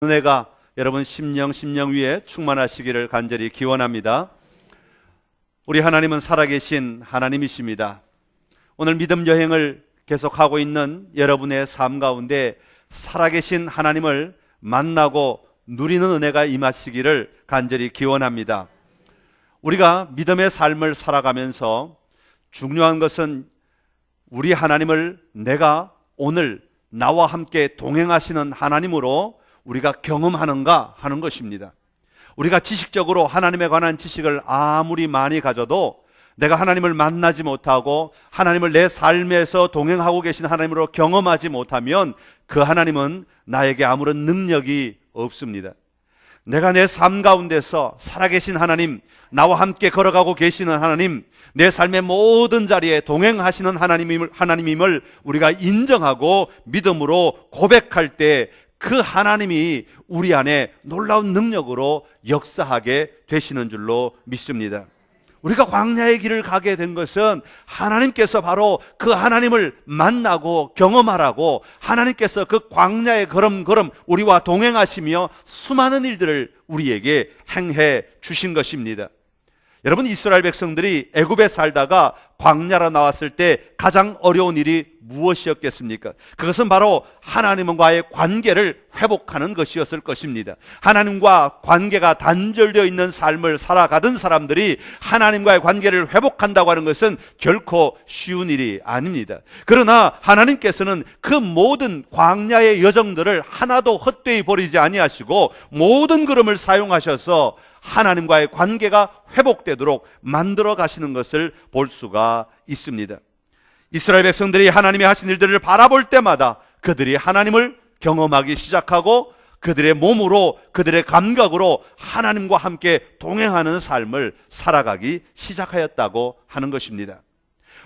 은혜가 여러분 심령 위에 충만하시기를 간절히 기원합니다. 우리 하나님은 살아계신 하나님이십니다. 오늘 믿음 여행을 계속하고 있는 여러분의 삶 가운데 살아계신 하나님을 만나고 누리는 은혜가 임하시기를 간절히 기원합니다. 우리가 믿음의 삶을 살아가면서 중요한 것은 우리 하나님을 내가 오늘 나와 함께 동행하시는 하나님으로 우리가 경험하는가 하는 것입니다. 우리가 지식적으로 하나님에 관한 지식을 아무리 많이 가져도 내가 하나님을 만나지 못하고 하나님을 내 삶에서 동행하고 계신 하나님으로 경험하지 못하면 그 하나님은 나에게 아무런 능력이 없습니다. 내가 내 삶 가운데서 살아계신 하나님, 나와 함께 걸어가고 계시는 하나님, 내 삶의 모든 자리에 동행하시는 하나님임을 우리가 인정하고 믿음으로 고백할 때 그 하나님이 우리 안에 놀라운 능력으로 역사하게 되시는 줄로 믿습니다. 우리가 광야의 길을 가게 된 것은 하나님께서 바로 그 하나님을 만나고 경험하라고 하나님께서 그 광야의 걸음걸음 우리와 동행하시며 수많은 일들을 우리에게 행해 주신 것입니다. 여러분, 이스라엘 백성들이 애굽에 살다가 광야로 나왔을 때 가장 어려운 일이 무엇이었겠습니까? 그것은 바로 하나님과의 관계를 회복하는 것이었을 것입니다. 하나님과 관계가 단절되어 있는 삶을 살아가던 사람들이 하나님과의 관계를 회복한다고 하는 것은 결코 쉬운 일이 아닙니다. 그러나 하나님께서는 그 모든 광야의 여정들을 하나도 헛되이 버리지 아니하시고 모든 걸음을 사용하셔서 하나님과의 관계가 회복되도록 만들어 가시는 것을 볼 수가 있습니다. 이스라엘 백성들이 하나님이 하신 일들을 바라볼 때마다 그들이 하나님을 경험하기 시작하고 그들의 몸으로, 그들의 감각으로 하나님과 함께 동행하는 삶을 살아가기 시작하였다고 하는 것입니다.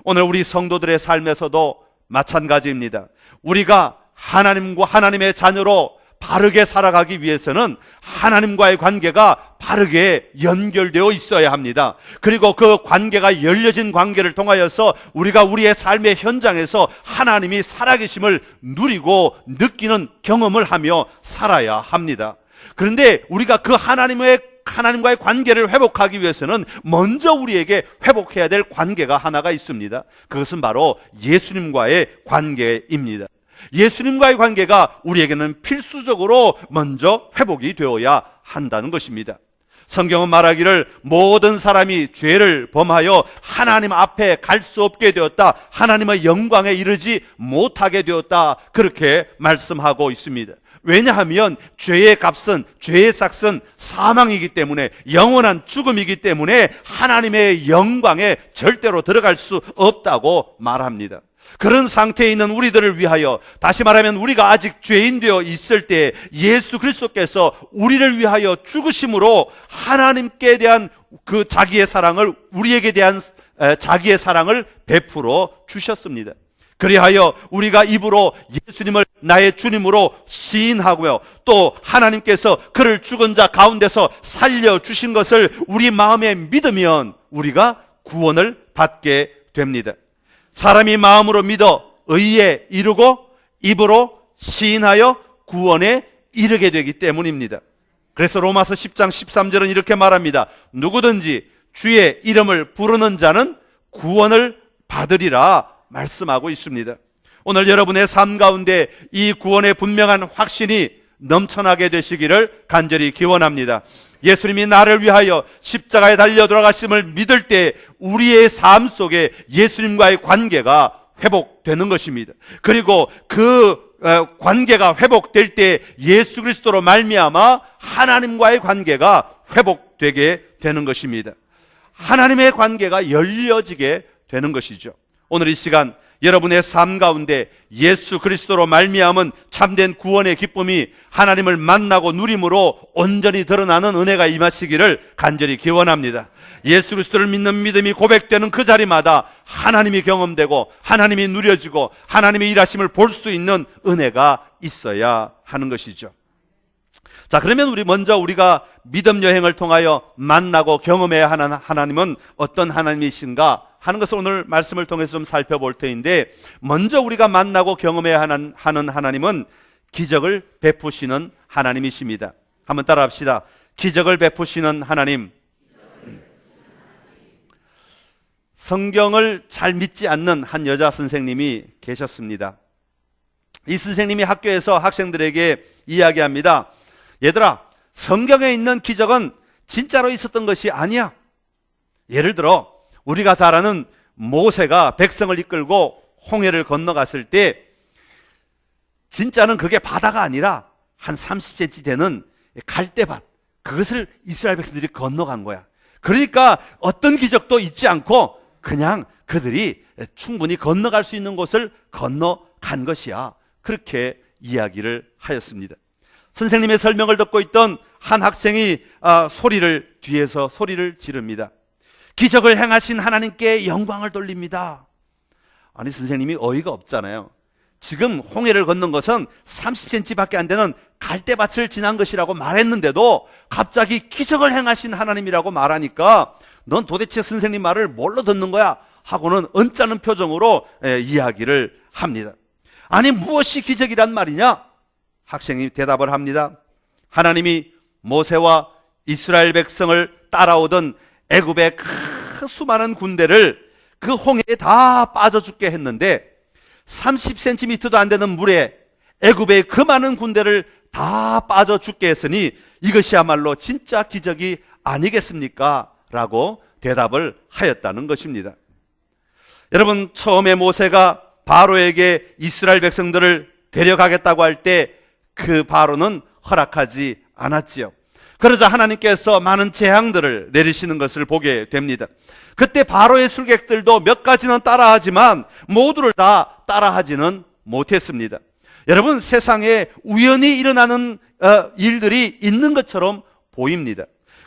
오늘 우리 성도들의 삶에서도 마찬가지입니다. 우리가 하나님과 하나님의 자녀로 바르게 살아가기 위해서는 하나님과의 관계가 바르게 연결되어 있어야 합니다. 그리고 그 관계가 열려진 관계를 통하여서 우리가 우리의 삶의 현장에서 하나님이 살아계심을 누리고 느끼는 경험을 하며 살아야 합니다. 그런데 우리가 그 하나님과의 관계를 회복하기 위해서는 먼저 우리에게 회복해야 될 관계가 하나가 있습니다. 그것은 바로 예수님과의 관계입니다. 예수님과의 관계가 우리에게는 필수적으로 먼저 회복이 되어야 한다는 것입니다. 성경은 말하기를 모든 사람이 죄를 범하여 하나님 앞에 갈 수 없게 되었다, 하나님의 영광에 이르지 못하게 되었다, 그렇게 말씀하고 있습니다. 왜냐하면 죄의 값은, 죄의 삭은 사망이기 때문에, 영원한 죽음이기 때문에 하나님의 영광에 절대로 들어갈 수 없다고 말합니다. 그런 상태에 있는 우리들을 위하여, 다시 말하면 우리가 아직 죄인 되어 있을 때 예수 그리스도께서 우리를 위하여 죽으심으로 하나님께 대한 그 자기의 사랑을, 우리에게 대한 자기의 사랑을 베풀어 주셨습니다. 그리하여 우리가 입으로 예수님을 나의 주님으로 시인하고요, 또 하나님께서 그를 죽은 자 가운데서 살려주신 것을 우리 마음에 믿으면 우리가 구원을 받게 됩니다. 사람이 마음으로 믿어 의에 이르고 입으로 시인하여 구원에 이르게 되기 때문입니다. 그래서 로마서 10장 13절은 이렇게 말합니다. 누구든지 주의 이름을 부르는 자는 구원을 받으리라 말씀하고 있습니다. 오늘 여러분의 삶 가운데 이 구원의 분명한 확신이 넘쳐나게 되시기를 간절히 기원합니다. 예수님이 나를 위하여 십자가에 달려 돌아가심을 믿을 때 우리의 삶 속에 예수님과의 관계가 회복되는 것입니다. 그리고 그 관계가 회복될 때 예수 그리스도로 말미암아 하나님과의 관계가 회복되게 되는 것입니다. 하나님의 관계가 열려지게 되는 것이죠. 오늘 이 시간 여러분의 삶 가운데 예수 그리스도로 말미암은 참된 구원의 기쁨이 하나님을 만나고 누림으로 온전히 드러나는 은혜가 임하시기를 간절히 기원합니다. 예수 그리스도를 믿는 믿음이 고백되는 그 자리마다 하나님이 경험되고 하나님이 누려지고 하나님의 일하심을 볼 수 있는 은혜가 있어야 하는 것이죠. 자, 그러면 우리가 믿음 여행을 통하여 만나고 경험해야 하는 하나님은 어떤 하나님이신가 하는 것을 오늘 말씀을 통해서 좀 살펴볼 터인데, 먼저 우리가 만나고 경험해야 하는 하나님은 기적을 베푸시는 하나님이십니다. 한번 따라합시다. 기적을 베푸시는 하나님. 성경을 잘 믿지 않는 한 여자 선생님이 계셨습니다. 이 선생님이 학교에서 학생들에게 이야기합니다. 얘들아, 성경에 있는 기적은 진짜로 있었던 것이 아니야. 예를 들어 우리가 잘 아는 모세가 백성을 이끌고 홍해를 건너갔을 때 진짜는 그게 바다가 아니라 한 30cm 되는 갈대밭, 그것을 이스라엘 백성들이 건너간 거야. 그러니까 어떤 기적도 있지 않고 그냥 그들이 충분히 건너갈 수 있는 곳을 건너간 것이야. 그렇게 이야기를 하였습니다. 선생님의 설명을 듣고 있던 한 학생이 뒤에서 소리를 지릅니다. 기적을 행하신 하나님께 영광을 돌립니다. 아니, 선생님이 어이가 없잖아요. 지금 홍해를 건넌 것은 30cm밖에 안 되는 갈대밭을 지난 것이라고 말했는데도 갑자기 기적을 행하신 하나님이라고 말하니까 넌 도대체 선생님 말을 뭘로 듣는 거야? 하고는 언짢은 표정으로 이야기를 합니다. 아니, 무엇이 기적이란 말이냐? 학생이 대답을 합니다. 하나님이 모세와 이스라엘 백성을 따라오던 애굽의 그 수많은 군대를 그 홍해에 다 빠져 죽게 했는데 30cm도 안 되는 물에 애굽의 그 많은 군대를 다 빠져 죽게 했으니 이것이야말로 진짜 기적이 아니겠습니까? 라고 대답을 하였다는 것입니다. 여러분, 처음에 모세가 바로에게 이스라엘 백성들을 데려가겠다고 할 때 그 바로는 허락하지 않았지요. 그러자 하나님께서 많은 재앙들을 내리시는 것을 보게 됩니다. 그때 바로의 술객들도 몇 가지는 따라하지만 모두를 다 따라하지는 못했습니다. 여러분, 세상에 우연히 일어나는 일들이 있는 것처럼 보입니다.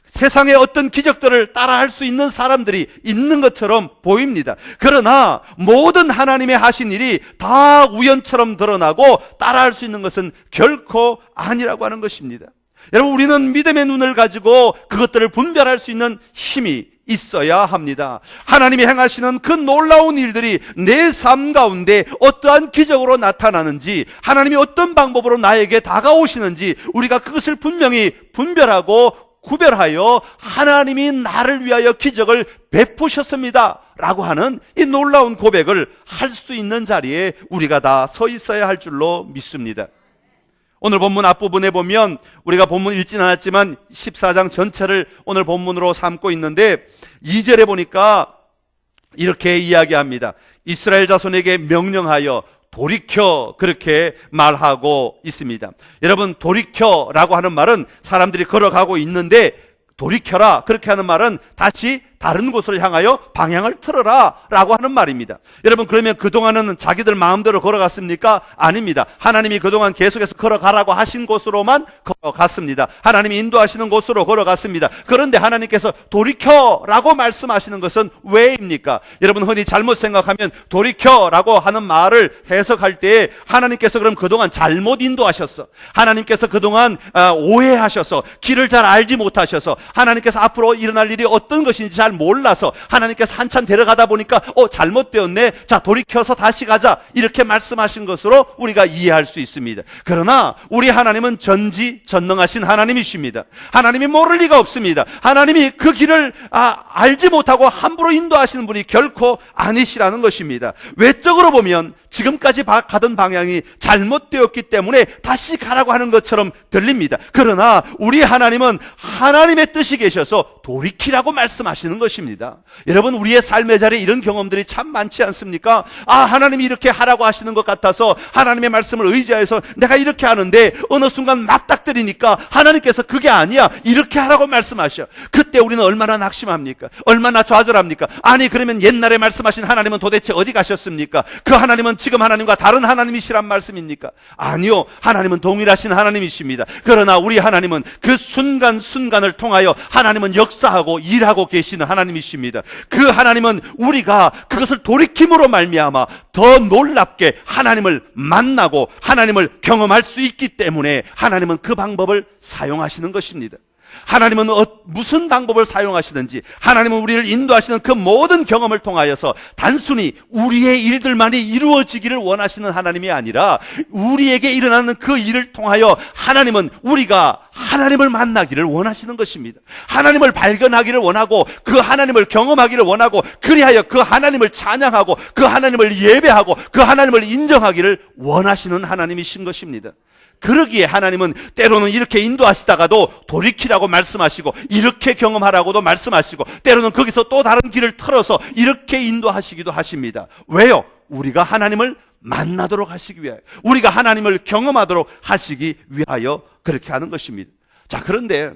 세상에 어떤 기적들을 따라할 수 있는 사람들이 있는 것처럼 보입니다. 그러나 모든 하나님의 하신 일이 다 우연처럼 드러나고 따라할 수 있는 것은 결코 아니라고 하는 것입니다. 여러분, 우리는 믿음의 눈을 가지고 그것들을 분별할 수 있는 힘이 있어야 합니다. 하나님이 행하시는 그 놀라운 일들이 내 삶 가운데 어떠한 기적으로 나타나는지, 하나님이 어떤 방법으로 나에게 다가오시는지 우리가 그것을 분명히 분별하고 구별하여 하나님이 나를 위하여 기적을 베푸셨습니다 라고 하는 이 놀라운 고백을 할 수 있는 자리에 우리가 다 서 있어야 할 줄로 믿습니다. 오늘 본문 앞부분에 보면 우리가 본문 읽진 않았지만 14장 전체를 오늘 본문으로 삼고 있는데 2절에 보니까 이렇게 이야기합니다. 이스라엘 자손에게 명령하여 돌이켜, 그렇게 말하고 있습니다. 여러분, 돌이켜라고 하는 말은 사람들이 걸어가고 있는데 돌이켜라, 그렇게 하는 말은 다시 다른 곳을 향하여 방향을 틀어라 라고 하는 말입니다. 여러분, 그러면 그동안은 자기들 마음대로 걸어갔습니까? 아닙니다. 하나님이 그동안 계속해서 걸어가라고 하신 곳으로만 걸어갔습니다. 하나님이 인도하시는 곳으로 걸어갔습니다. 그런데 하나님께서 돌이켜라고 말씀하시는 것은 왜입니까? 여러분, 흔히 잘못 생각하면 돌이켜라고 하는 말을 해석할 때 하나님께서 그럼 그동안 잘못 인도하셨어, 하나님께서 그동안 오해하셔서 길을 잘 알지 못하셔서, 하나님께서 앞으로 일어날 일이 어떤 것인지 잘 몰라서 하나님께서 한참 데려가다 보니까 잘못되었네, 자 돌이켜서 다시 가자, 이렇게 말씀하신 것으로 우리가 이해할 수 있습니다. 그러나 우리 하나님은 전지전능하신 하나님이십니다. 하나님이 모를 리가 없습니다. 하나님이 그 길을 알지 못하고 함부로 인도하시는 분이 결코 아니시라는 것입니다. 외적으로 보면 지금까지 가던 방향이 잘못되었기 때문에 다시 가라고 하는 것처럼 들립니다. 그러나 우리 하나님은 하나님의 뜻이 계셔서 돌이키라고 말씀하시는 것입니다. 여러분, 우리의 삶의 자리에 이런 경험들이 참 많지 않습니까? 하나님이 이렇게 하라고 하시는 것 같아서 하나님의 말씀을 의지해서 내가 이렇게 하는데 어느 순간 맞닥뜨리니까 하나님께서 그게 아니야, 이렇게 하라고 말씀하셔. 그때 우리는 얼마나 낙심합니까? 얼마나 좌절합니까? 아니, 그러면 옛날에 말씀하신 하나님은 도대체 어디 가셨습니까? 그 하나님은 지금 하나님과 다른 하나님이시란 말씀입니까? 아니요, 하나님은 동일하신 하나님이십니다. 그러나 우리 하나님은 그 순간순간을 통하여 하나님은 역사하고 일하고 계시는 하나님이십니다. 그 하나님은 우리가 그것을 돌이킴으로 말미암아 더 놀랍게 하나님을 만나고 하나님을 경험할 수 있기 때문에 하나님은 그 방법을 사용하시는 것입니다. 하나님은 무슨 방법을 사용하시든지 하나님은 우리를 인도하시는 그 모든 경험을 통하여서 단순히 우리의 일들만이 이루어지기를 원하시는 하나님이 아니라 우리에게 일어나는 그 일을 통하여 하나님은 우리가 하나님을 만나기를 원하시는 것입니다. 하나님을 발견하기를 원하고 그 하나님을 경험하기를 원하고 그리하여 그 하나님을 찬양하고 그 하나님을 예배하고 그 하나님을 인정하기를 원하시는 하나님이신 것입니다. 그러기에 하나님은 때로는 이렇게 인도하시다가도 돌이키라고 말씀하시고 이렇게 경험하라고도 말씀하시고 때로는 거기서 또 다른 길을 틀어서 이렇게 인도하시기도 하십니다. 왜요? 우리가 하나님을 만나도록 하시기 위하여, 우리가 하나님을 경험하도록 하시기 위하여 그렇게 하는 것입니다. 자, 그런데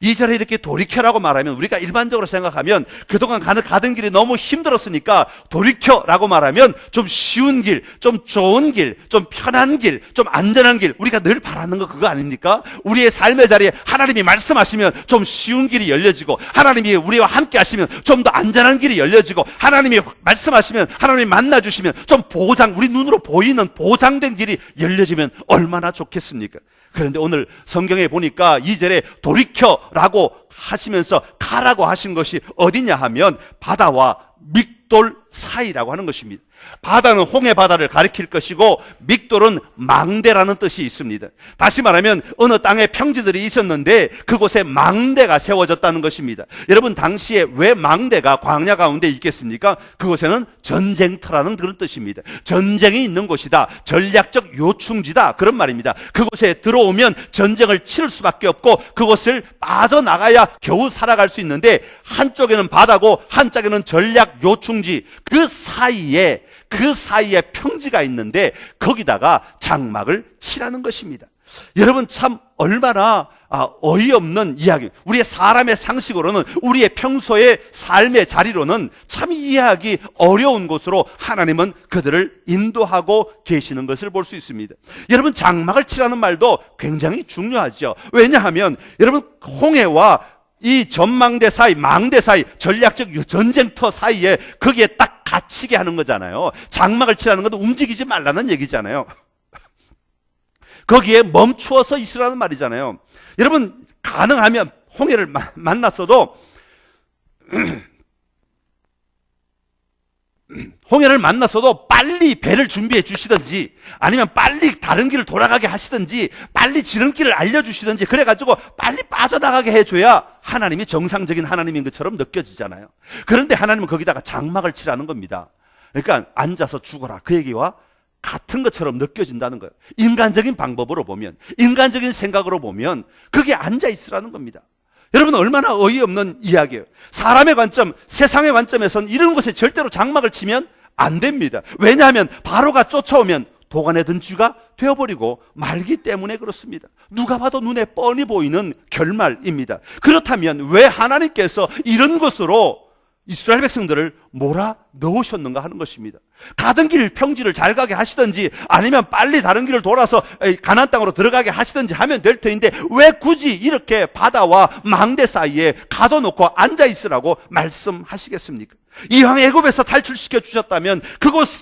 2절에 이렇게 돌이켜라고 말하면 우리가 일반적으로 생각하면 그동안 가던 길이 너무 힘들었으니까 돌이켜라고 말하면 좀 쉬운 길, 좀 좋은 길, 좀 편한 길, 좀 안전한 길, 우리가 늘 바라는 거 그거 아닙니까? 우리의 삶의 자리에 하나님이 말씀하시면 좀 쉬운 길이 열려지고 하나님이 우리와 함께 하시면 좀 더 안전한 길이 열려지고 하나님이 말씀하시면 하나님이 만나주시면 좀 우리 눈으로 보이는 보장된 길이 열려지면 얼마나 좋겠습니까? 그런데 오늘 성경에 보니까 2절에 돌이켜라고 하시면서 가라고 하신 것이 어디냐 하면 바다와 믹돌 사이라고 하는 것입니다. 바다는 홍해 바다를 가리킬 것이고 믹돌은 망대라는 뜻이 있습니다. 다시 말하면 어느 땅에 평지들이 있었는데 그곳에 망대가 세워졌다는 것입니다. 여러분, 당시에 왜 망대가 광야 가운데 있겠습니까? 그곳에는 전쟁터라는 그런 뜻입니다. 전쟁이 있는 곳이다, 전략적 요충지다, 그런 말입니다. 그곳에 들어오면 전쟁을 치를 수밖에 없고 그곳을 빠져나가야 겨우 살아갈 수 있는데 한쪽에는 바다고 한쪽에는 전략 요충지, 그 사이에 평지가 있는데 거기다가 장막을 치라는 것입니다. 여러분, 참 얼마나 어이없는 이야기. 우리의 사람의 상식으로는, 우리의 평소의 삶의 자리로는 참 이해하기 어려운 곳으로 하나님은 그들을 인도하고 계시는 것을 볼 수 있습니다. 여러분, 장막을 치라는 말도 굉장히 중요하죠. 왜냐하면 여러분, 홍해와 이 전망대 사이, 망대 사이, 전략적 전쟁터 사이에 거기에 딱 갇히게 하는 거잖아요. 장막을 치라는 것도 움직이지 말라는 얘기잖아요. 거기에 멈추어서 있으라는 말이잖아요. 여러분, 가능하면 홍해를 만났어도 빨리 배를 준비해 주시든지 아니면 빨리 다른 길을 돌아가게 하시든지 빨리 지름길을 알려주시든지 그래가지고 빨리 빠져나가게 해줘야 하나님이 정상적인 하나님인 것처럼 느껴지잖아요. 그런데 하나님은 거기다가 장막을 치라는 겁니다. 그러니까 앉아서 죽어라, 그 얘기와 같은 것처럼 느껴진다는 거예요. 인간적인 방법으로 보면, 인간적인 생각으로 보면 그게 앉아 있으라는 겁니다. 여러분, 얼마나 어이없는 이야기예요. 사람의 관점, 세상의 관점에서는 이런 곳에 절대로 장막을 치면 안 됩니다. 왜냐하면 바로가 쫓아오면 도간에 든 쥐가 되어버리고 말기 때문에 그렇습니다. 누가 봐도 눈에 뻔히 보이는 결말입니다. 그렇다면 왜 하나님께서 이런 것으로 이스라엘 백성들을 몰아 넣으셨는가 하는 것입니다. 가던 길 평지를 잘 가게 하시든지 아니면 빨리 다른 길을 돌아서 가나안 땅으로 들어가게 하시든지 하면 될 터인데 왜 굳이 이렇게 바다와 망대 사이에 가둬놓고 앉아 있으라고 말씀하시겠습니까? 이왕 애굽에서 탈출시켜 주셨다면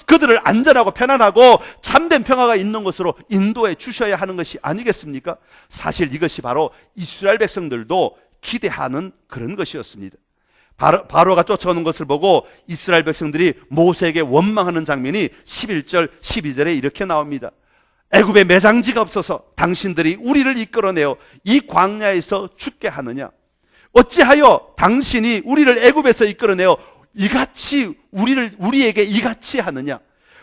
그들을 안전하고 편안하고 참된 평화가 있는 곳으로 인도해 주셔야 하는 것이 아니겠습니까? 사실 이것이 바로 이스라엘 백성들도 기대하는 그런 것이었습니다. 바로가 쫓아오는 것을 보고 이스라엘 백성들이 모세에게 원망하는 장면이 11절 12절에 이렇게 나옵니다. 애굽에 매장지가 없어서 당신들이 우리를 이끌어내어 이 광야에서 죽게 하느냐? 어찌하여 당신이 우리를 애굽에서 이끌어내어 우리에게 이같이 하느냐?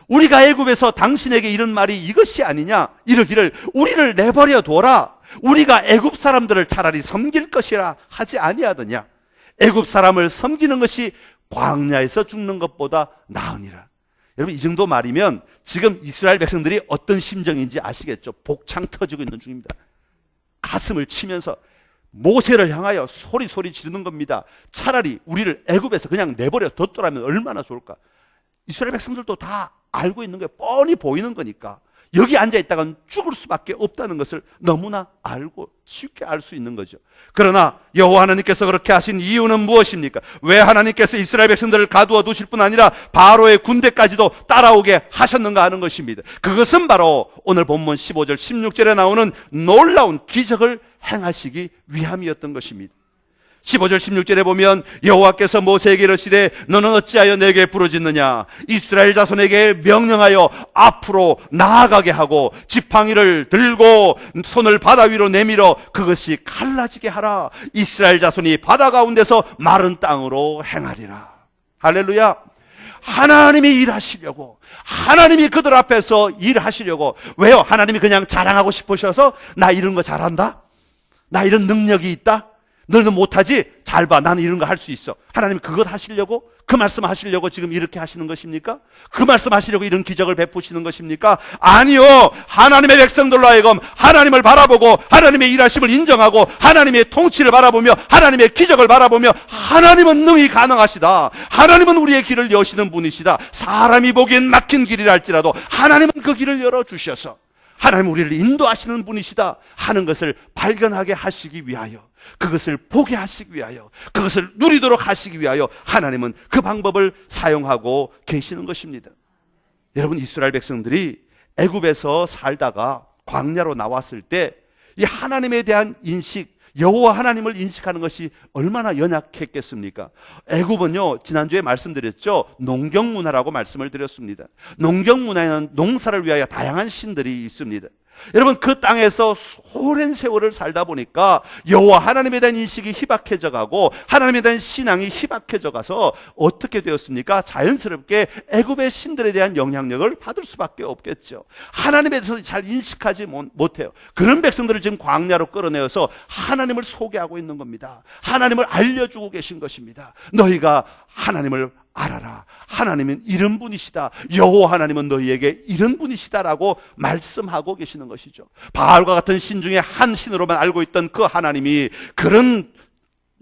우리가 애굽에서 당신에게 이런 말이 이것이 아니냐? 이러기를 우리를 내버려 둬라. 우리가 애굽 사람들을 차라리 섬길 것이라 하지 아니하더냐? 애굽 사람을 섬기는 것이 광야에서 죽는 것보다 나으니라. 여러분, 이 정도 말이면 지금 이스라엘 백성들이 어떤 심정인지 아시겠죠? 복창 터지고 있는 중입니다. 가슴을 치면서 모세를 향하여 소리 지르는 겁니다. 차라리 우리를 애굽에서 그냥 내버려 뒀더라면 얼마나 좋을까? 이스라엘 백성들도 다 알고 있는 거예요. 뻔히 보이는 거니까. 여기 앉아있다가는 죽을 수밖에 없다는 것을 너무나 알고 쉽게 알 수 있는 거죠. 그러나 여호와 하나님께서 그렇게 하신 이유는 무엇입니까? 왜 하나님께서 이스라엘 백성들을 가두어 두실 뿐 아니라 바로의 군대까지도 따라오게 하셨는가 하는 것입니다. 그것은 바로 오늘 본문 15절 16절에 나오는 놀라운 기적을 행하시기 위함이었던 것입니다. 15절 16절에 보면 여호와께서 모세에게 이르시되 너는 어찌하여 내게 부르짖느냐. 이스라엘 자손에게 명령하여 앞으로 나아가게 하고 지팡이를 들고 손을 바다 위로 내밀어 그것이 갈라지게 하라. 이스라엘 자손이 바다 가운데서 마른 땅으로 행하리라. 할렐루야. 하나님이 일하시려고, 하나님이 그들 앞에서 일하시려고. 왜요? 하나님이 그냥 자랑하고 싶으셔서 나 이런 거 잘한다, 나 이런 능력이 있다, 너는 못하지? 잘 봐, 나는 이런 거 할 수 있어. 하나님이 그것 하시려고, 그 말씀 하시려고 지금 이렇게 하시는 것입니까? 그 말씀 하시려고 이런 기적을 베푸시는 것입니까? 아니요. 하나님의 백성들로 하여금 하나님을 바라보고 하나님의 일하심을 인정하고 하나님의 통치를 바라보며 하나님의 기적을 바라보며 하나님은 능히 가능하시다, 하나님은 우리의 길을 여시는 분이시다, 사람이 보기엔 막힌 길이라 할지라도 하나님은 그 길을 열어주셔서 하나님 우리를 인도하시는 분이시다 하는 것을 발견하게 하시기 위하여, 그것을 보게 하시기 위하여, 그것을 누리도록 하시기 위하여 하나님은 그 방법을 사용하고 계시는 것입니다. 여러분, 이스라엘 백성들이 애굽에서 살다가 광야로 나왔을 때 이 하나님에 대한 인식, 여호와 하나님을 인식하는 것이 얼마나 연약했겠습니까? 애굽은요, 지난주에 말씀드렸죠, 농경문화라고 말씀을 드렸습니다. 농경문화에는 농사를 위하여 다양한 신들이 있습니다. 여러분, 그 땅에서 오랜 세월을 살다 보니까 여호와 하나님에 대한 인식이 희박해져 가고 하나님에 대한 신앙이 희박해져 가서 어떻게 되었습니까? 자연스럽게 애굽의 신들에 대한 영향력을 받을 수밖에 없겠죠. 하나님에 대해서 잘 인식하지 못해요. 그런 백성들을 지금 광야로 끌어내어서 하나님을 소개하고 있는 겁니다. 하나님을 알려주고 계신 것입니다. 너희가 하나님을 알아라. 하나님은 이런 분이시다. 여호와 하나님은 너희에게 이런 분이시다라고 말씀하고 계시는 것이죠. 바알과 같은 신 중에 한 신으로만 알고 있던 그 하나님이 그런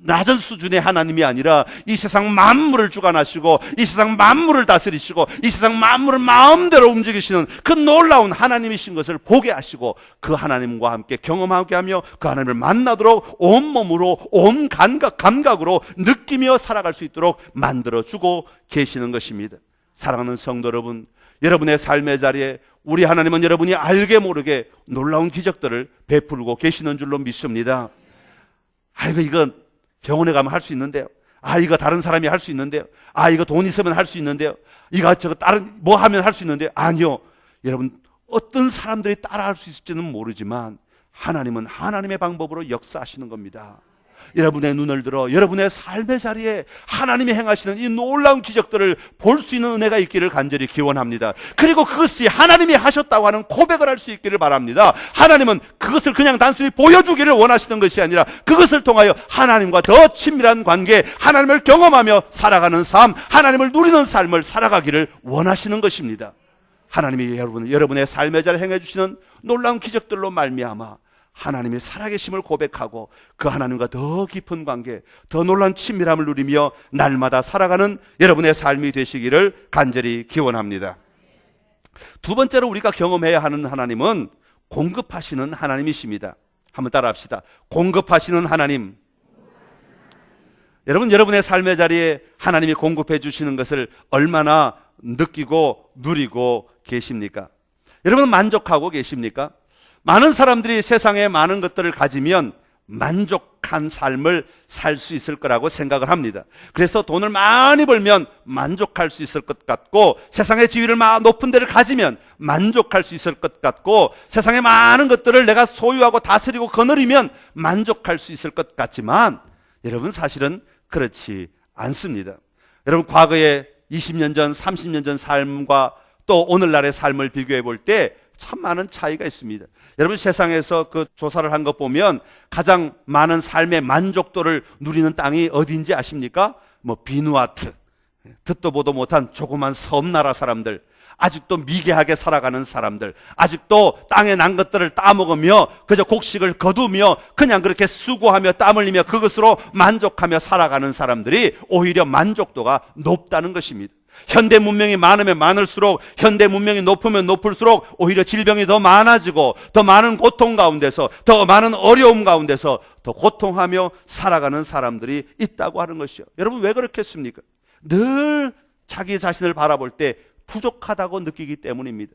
낮은 수준의 하나님이 아니라 이 세상 만물을 주관하시고 이 세상 만물을 다스리시고 이 세상 만물을 마음대로 움직이시는 그 놀라운 하나님이신 것을 보게 하시고 그 하나님과 함께 경험하게 하며 그 하나님을 만나도록 온몸으로 온 감각으로 느끼며 살아갈 수 있도록 만들어주고 계시는 것입니다. 사랑하는 성도 여러분, 여러분의 삶의 자리에 우리 하나님은 여러분이 알게 모르게 놀라운 기적들을 베풀고 계시는 줄로 믿습니다. 아이고, 이건 병원에 가면 할 수 있는데요. 아, 이거 다른 사람이 할 수 있는데요. 아, 이거 돈 있으면 할 수 있는데요. 이거 저거 다른 뭐 하면 할 수 있는데요. 아니요. 여러분, 어떤 사람들이 따라할 수 있을지는 모르지만 하나님은 하나님의 방법으로 역사하시는 겁니다. 여러분의 눈을 들어 여러분의 삶의 자리에 하나님이 행하시는 이 놀라운 기적들을 볼 수 있는 은혜가 있기를 간절히 기원합니다. 그리고 그것이 하나님이 하셨다고 하는 고백을 할 수 있기를 바랍니다. 하나님은 그것을 그냥 단순히 보여주기를 원하시는 것이 아니라 그것을 통하여 하나님과 더 친밀한 관계, 하나님을 경험하며 살아가는 삶, 하나님을 누리는 삶을 살아가기를 원하시는 것입니다. 하나님이 여러분의 삶의 자리에 행해 주시는 놀라운 기적들로 말미암아 하나님의 살아계심을 고백하고 그 하나님과 더 깊은 관계, 더 놀라운 친밀함을 누리며 날마다 살아가는 여러분의 삶이 되시기를 간절히 기원합니다. 두 번째로 우리가 경험해야 하는 하나님은 공급하시는 하나님이십니다. 한번 따라합시다. 공급하시는 하나님. 여러분, 여러분의 삶의 자리에 하나님이 공급해 주시는 것을 얼마나 느끼고 누리고 계십니까? 여러분, 만족하고 계십니까? 많은 사람들이 세상에 많은 것들을 가지면 만족한 삶을 살 수 있을 거라고 생각을 합니다. 그래서 돈을 많이 벌면 만족할 수 있을 것 같고, 세상의 지위를 높은 데를 가지면 만족할 수 있을 것 같고, 세상의 많은 것들을 내가 소유하고 다스리고 거느리면 만족할 수 있을 것 같지만 여러분, 사실은 그렇지 않습니다. 여러분, 과거에 20년 전, 30년 전 삶과 또 오늘날의 삶을 비교해 볼 때 참 많은 차이가 있습니다. 여러분, 세상에서 그 조사를 한 것 보면 가장 많은 삶의 만족도를 누리는 땅이 어디인지 아십니까? 비누아트, 듣도 보도 못한 조그만 섬나라 사람들, 아직도 미개하게 살아가는 사람들, 아직도 땅에 난 것들을 따먹으며 그저 곡식을 거두며 그냥 그렇게 수고하며 땀 흘리며 그것으로 만족하며 살아가는 사람들이 오히려 만족도가 높다는 것입니다. 현대 문명이 많으면 많을수록, 현대 문명이 높으면 높을수록 오히려 질병이 더 많아지고 더 많은 고통 가운데서, 더 많은 어려움 가운데서 더 고통하며 살아가는 사람들이 있다고 하는 것이요. 여러분, 왜 그렇겠습니까? 늘 자기 자신을 바라볼 때 부족하다고 느끼기 때문입니다.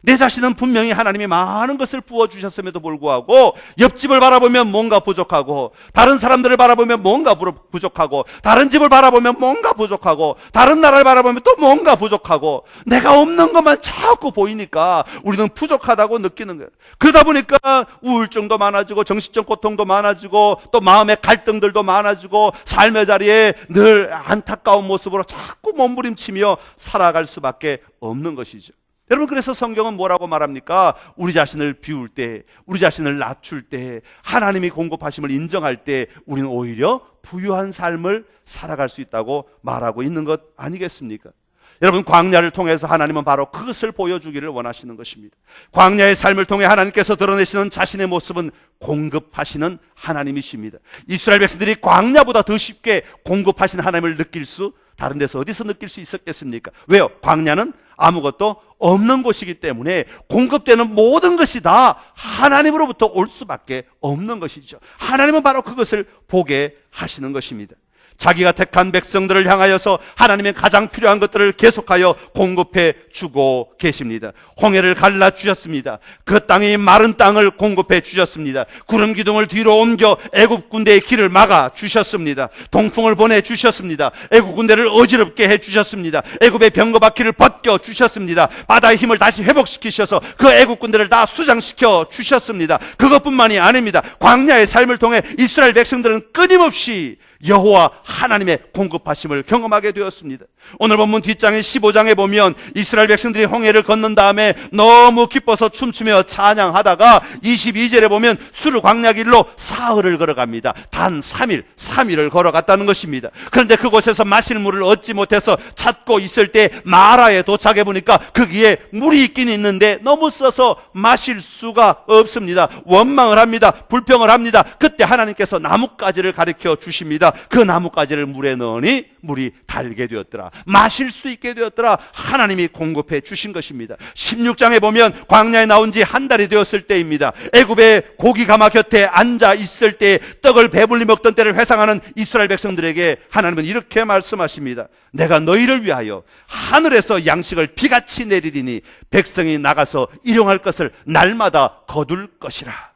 내 자신은 분명히 하나님이 많은 것을 부어주셨음에도 불구하고 옆집을 바라보면 뭔가 부족하고, 다른 사람들을 바라보면 뭔가 부족하고, 다른 집을 바라보면 뭔가 부족하고, 다른 나라를 바라보면 또 뭔가 부족하고, 내가 없는 것만 자꾸 보이니까 우리는 부족하다고 느끼는 거예요. 그러다 보니까 우울증도 많아지고 정신적 고통도 많아지고 또 마음의 갈등들도 많아지고 삶의 자리에 늘 안타까운 모습으로 자꾸 몸부림치며 살아갈 수밖에 없는 것이죠. 여러분, 그래서 성경은 뭐라고 말합니까? 우리 자신을 비울 때, 우리 자신을 낮출 때, 하나님이 공급하심을 인정할 때 우리는 오히려 부유한 삶을 살아갈 수 있다고 말하고 있는 것 아니겠습니까? 여러분, 광야를 통해서 하나님은 바로 그것을 보여주기를 원하시는 것입니다. 광야의 삶을 통해 하나님께서 드러내시는 자신의 모습은 공급하시는 하나님이십니다. 이스라엘 백성들이 광야보다 더 쉽게 공급하신 하나님을 느낄 수, 다른 데서 어디서 느낄 수 있었겠습니까? 왜요? 광야는 아무것도 없는 곳이기 때문에 공급되는 모든 것이 다 하나님으로부터 올 수밖에 없는 것이죠. 하나님은 바로 그것을 보게 하시는 것입니다. 자기가 택한 백성들을 향하여서 하나님의 가장 필요한 것들을 계속하여 공급해 주고 계십니다. 홍해를 갈라 주셨습니다. 그 땅이 마른 땅을 공급해 주셨습니다. 구름 기둥을 뒤로 옮겨 애굽 군대의 길을 막아 주셨습니다. 동풍을 보내 주셨습니다. 애굽 군대를 어지럽게 해 주셨습니다. 애굽의 병거 바퀴를 벗겨 주셨습니다. 바다의 힘을 다시 회복시키셔서 그 애굽 군대를 다 수장시켜 주셨습니다. 그것뿐만이 아닙니다. 광야의 삶을 통해 이스라엘 백성들은 끊임없이 여호와 하나님의 공급하심을 경험하게 되었습니다. 오늘 본문 뒷장의 15장에 보면 이스라엘 백성들이 홍해를 건넌 다음에 너무 기뻐서 춤추며 찬양하다가 22절에 보면 수르 광야길로 사흘을 걸어갑니다. 단 3일을 걸어갔다는 것입니다. 그런데 그곳에서 마실 물을 얻지 못해서 찾고 있을 때 마라에 도착해 보니까 거기에 물이 있긴 있는데 너무 써서 마실 수가 없습니다. 원망을 합니다. 불평을 합니다. 그때 하나님께서 나뭇가지를 가르쳐 주십니다. 그 나뭇가지를 물에 넣으니 물이 달게 되었더라. 마실 수 있게 되었더라. 하나님이 공급해 주신 것입니다. 16장에 보면 광야에 나온 지 한 달이 되었을 때입니다. 애굽의 고기 가마 곁에 앉아 있을 때 떡을 배불리 먹던 때를 회상하는 이스라엘 백성들에게 하나님은 이렇게 말씀하십니다. 내가 너희를 위하여 하늘에서 양식을 비같이 내리리니 백성이 나가서 일용할 것을 날마다 거둘 것이라.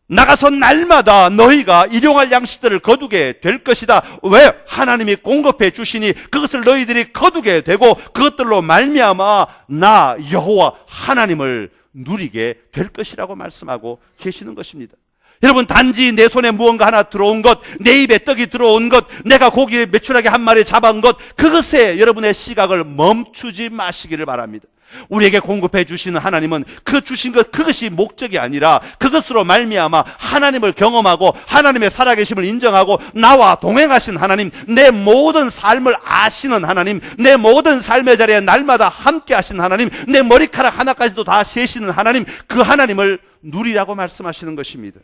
나가서 날마다 너희가 일용할 양식들을 거두게 될 것이다. 왜? 하나님이 공급해 주시니 그것을 너희들이 거두게 되고 그것들로 말미암아 나 여호와 하나님을 누리게 될 것이라고 말씀하고 계시는 것입니다. 여러분, 단지 내 손에 무언가 하나 들어온 것, 내 입에 떡이 들어온 것, 내가 고기 매출하게 한 마리 잡은 것, 그것에 여러분의 시각을 멈추지 마시기를 바랍니다. 우리에게 공급해 주시는 하나님은 그 주신 것, 그것이 목적이 아니라 그것으로 말미암아 하나님을 경험하고 하나님의 살아계심을 인정하고 나와 동행하신 하나님, 내 모든 삶을 아시는 하나님, 내 모든 삶의 자리에 날마다 함께 하시는 하나님, 내 머리카락 하나까지도 다 세시는 하나님, 그 하나님을 누리라고 말씀하시는 것입니다.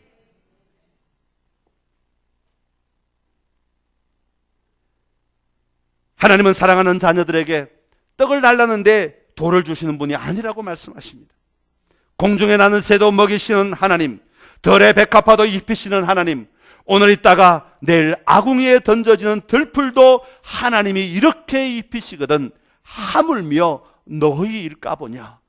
하나님은 사랑하는 자녀들에게 떡을 달라는데 돌을 주시는 분이 아니라고 말씀하십니다. 공중에 나는 새도 먹이시는 하나님, 들의 백합화도 입히시는 하나님, 오늘 있다가 내일 아궁이에 던져지는 들풀도 하나님이 이렇게 입히시거든 하물며 너희일까 보냐.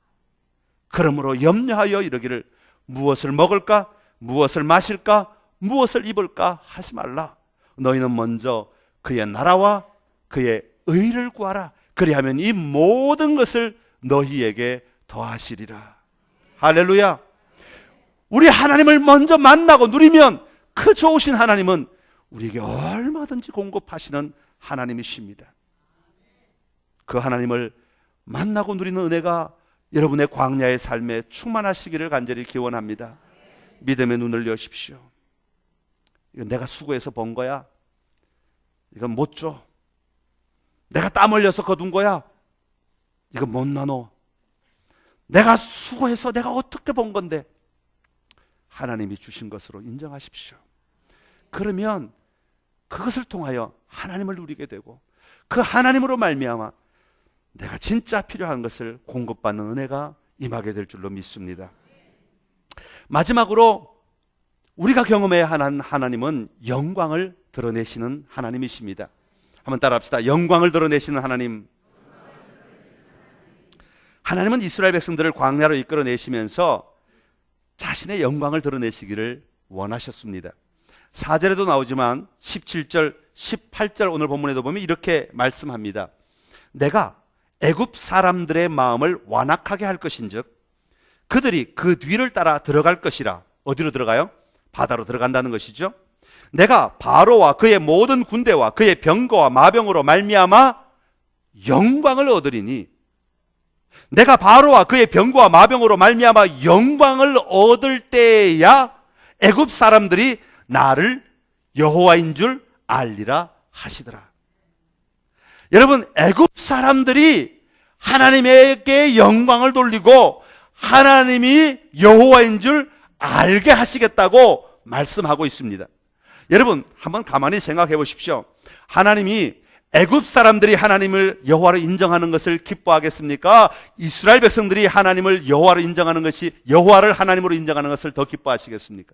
그러므로 염려하여 이르기를 무엇을 먹을까, 무엇을 마실까, 무엇을 입을까 하지 말라. 너희는 먼저 그의 나라와 그의 의를 구하라. 그리하면 이 모든 것을 너희에게 더하시리라. 할렐루야. 우리 하나님을 먼저 만나고 누리면 그 좋으신 하나님은 우리에게 얼마든지 공급하시는 하나님이십니다. 그 하나님을 만나고 누리는 은혜가 여러분의 광야의 삶에 충만하시기를 간절히 기원합니다. 믿음의 눈을 여십시오. 이건 내가 수고해서 번 거야. 이건 못 줘. 내가 땀 흘려서 거둔 거야. 이거 못 나눠. 내가 수고해서 내가 어떻게 번 건데. 하나님이 주신 것으로 인정하십시오. 그러면 그것을 통하여 하나님을 누리게 되고 그 하나님으로 말미암아 내가 진짜 필요한 것을 공급받는 은혜가 임하게 될 줄로 믿습니다. 마지막으로 우리가 경험해야 하는 하나님은 영광을 드러내시는 하나님이십니다. 한번 따라합시다. 영광을 드러내시는 하나님. 하나님은 이스라엘 백성들을 광야로 이끌어내시면서 자신의 영광을 드러내시기를 원하셨습니다. 4절에도 나오지만 17절, 18절 오늘 본문에도 보면 이렇게 말씀합니다. 내가 애굽 사람들의 마음을 완악하게 할 것인즉 그들이 그 뒤를 따라 들어갈 것이라. 어디로 들어가요? 바다로 들어간다는 것이죠. 내가 바로와 그의 모든 군대와 그의 병거와 마병으로 말미암아 영광을 얻으리니, 내가 바로와 그의 병거와 마병으로 말미암아 영광을 얻을 때야 애굽 사람들이 나를 여호와인 줄 알리라 하시더라. 여러분, 애굽 사람들이 하나님에게 영광을 돌리고 하나님이 여호와인 줄 알게 하시겠다고 말씀하고 있습니다. 여러분, 한번 가만히 생각해 보십시오. 하나님이 애굽 사람들이 하나님을 여호와로 인정하는 것을 기뻐하겠습니까? 이스라엘 백성들이 하나님을 여호와로 인정하는 것이, 여호와를 하나님으로 인정하는 것을 더 기뻐하시겠습니까?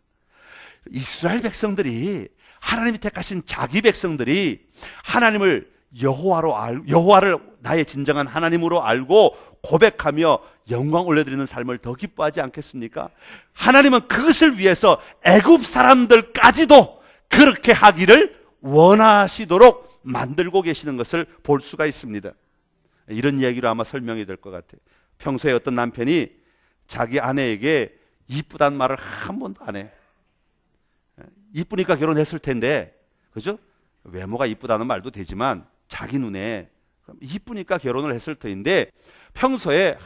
이스라엘 백성들이, 하나님이 택하신 자기 백성들이 하나님을 여호와를 나의 진정한 하나님으로 알고 고백하며 영광 올려드리는 삶을 더 기뻐하지 않겠습니까? 하나님은 그것을 위해서 애굽 사람들까지도 그렇게 하기를 원하시도록 만들고 계시는 것을 볼 수가 있습니다. 이런 이야기로 아마 설명이 될 것 같아요. 평소에 어떤 남편이 자기 아내에게 이쁘단 말을 한 번도 안 해. 이쁘니까 결혼했을 텐데, 그죠? 외모가 이쁘다는 말도 되지만 자기 눈에 이쁘니까 결혼을 했을 터인데 평소에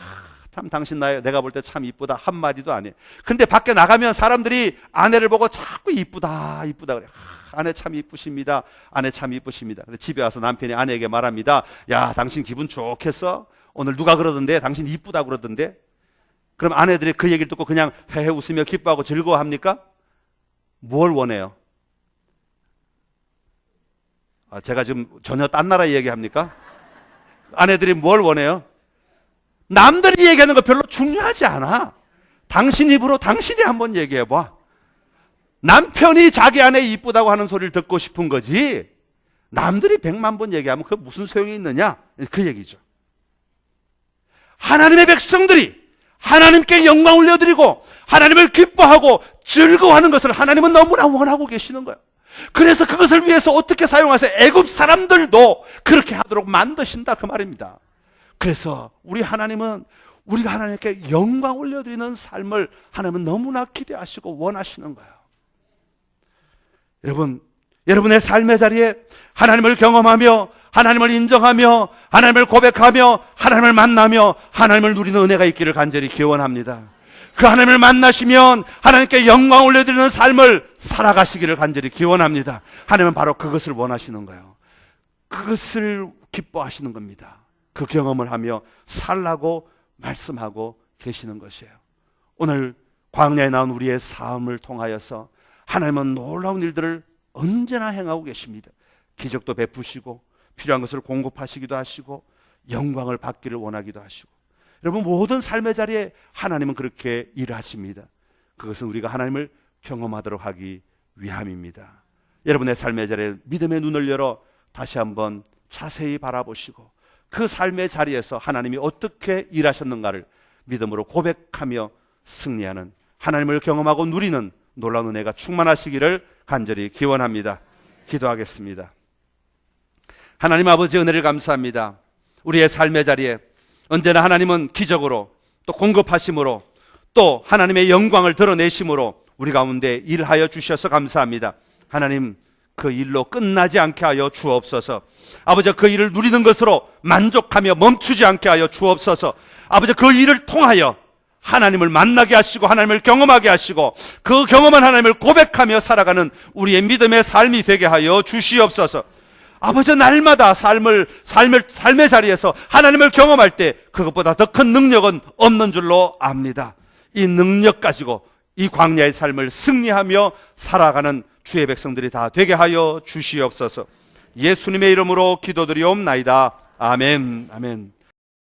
참 당신 내가 볼 때 참 이쁘다 한마디도 안 해. 근데 밖에 나가면 사람들이 아내를 보고 자꾸 이쁘다 이쁘다 그래. 아내 참 이쁘십니다. 아내 참 이쁘십니다. 집에 와서 남편이 아내에게 말합니다. 야, 당신 기분 좋겠어? 오늘 누가 그러던데? 당신 이쁘다 그러던데? 그럼 아내들이 그 얘기를 듣고 그냥 헤헤 웃으며 기뻐하고 즐거워합니까? 뭘 원해요? 제가 지금 전혀 딴 나라 얘기합니까? 아내들이 뭘 원해요? 남들이 얘기하는 거 별로 중요하지 않아. 당신 입으로 당신이 한번 얘기해봐. 남편이 자기 아내 이쁘다고 하는 소리를 듣고 싶은 거지, 남들이 100만 번 얘기하면 그 무슨 소용이 있느냐, 그 얘기죠. 하나님의 백성들이 하나님께 영광 올려드리고 하나님을 기뻐하고 즐거워하는 것을 하나님은 너무나 원하고 계시는 거예요. 그래서 그것을 위해서 어떻게 사용하세요? 애굽 사람들도 그렇게 하도록 만드신다, 그 말입니다. 그래서 우리 하나님은 우리가 하나님께 영광 올려드리는 삶을 하나님은 너무나 기대하시고 원하시는 거예요. 여러분, 여러분의 삶의 자리에 하나님을 경험하며 하나님을 인정하며 하나님을 고백하며 하나님을 만나며 하나님을 누리는 은혜가 있기를 간절히 기원합니다. 그 하나님을 만나시면 하나님께 영광 올려드리는 삶을 살아가시기를 간절히 기원합니다. 하나님은 바로 그것을 원하시는 거예요. 그것을 기뻐하시는 겁니다. 그 경험을 하며 살라고 말씀하고 계시는 것이에요. 오늘 광야에 나온 우리의 삶을 통하여서 하나님은 놀라운 일들을 언제나 행하고 계십니다. 기적도 베푸시고 필요한 것을 공급하시기도 하시고 영광을 받기를 원하기도 하시고, 여러분 모든 삶의 자리에 하나님은 그렇게 일하십니다. 그것은 우리가 하나님을 경험하도록 하기 위함입니다. 여러분의 삶의 자리에 믿음의 눈을 열어 다시 한번 자세히 바라보시고 그 삶의 자리에서 하나님이 어떻게 일하셨는가를 믿음으로 고백하며 승리하는, 하나님을 경험하고 누리는 놀라운 은혜가 충만하시기를 간절히 기원합니다. 기도하겠습니다. 하나님 아버지, 은혜를 감사합니다. 우리의 삶의 자리에 언제나 하나님은 기적으로 또 공급하심으로 또 하나님의 영광을 드러내심으로 우리 가운데 일하여 주셔서 감사합니다. 하나님, 그 일로 끝나지 않게 하여 주옵소서. 아버지, 그 일을 누리는 것으로 만족하며 멈추지 않게 하여 주옵소서. 아버지, 그 일을 통하여 하나님을 만나게 하시고 하나님을 경험하게 하시고 그 경험한 하나님을 고백하며 살아가는 우리의 믿음의 삶이 되게 하여 주시옵소서. 아버지, 날마다 삶의 자리에서 하나님을 경험할 때 그것보다 더 큰 능력은 없는 줄로 압니다. 이 능력 가지고 이 광야의 삶을 승리하며 살아가는 주의 백성들이 다 되게 하여 주시옵소서. 예수님의 이름으로 기도드리옵나이다. 아멘. 아멘.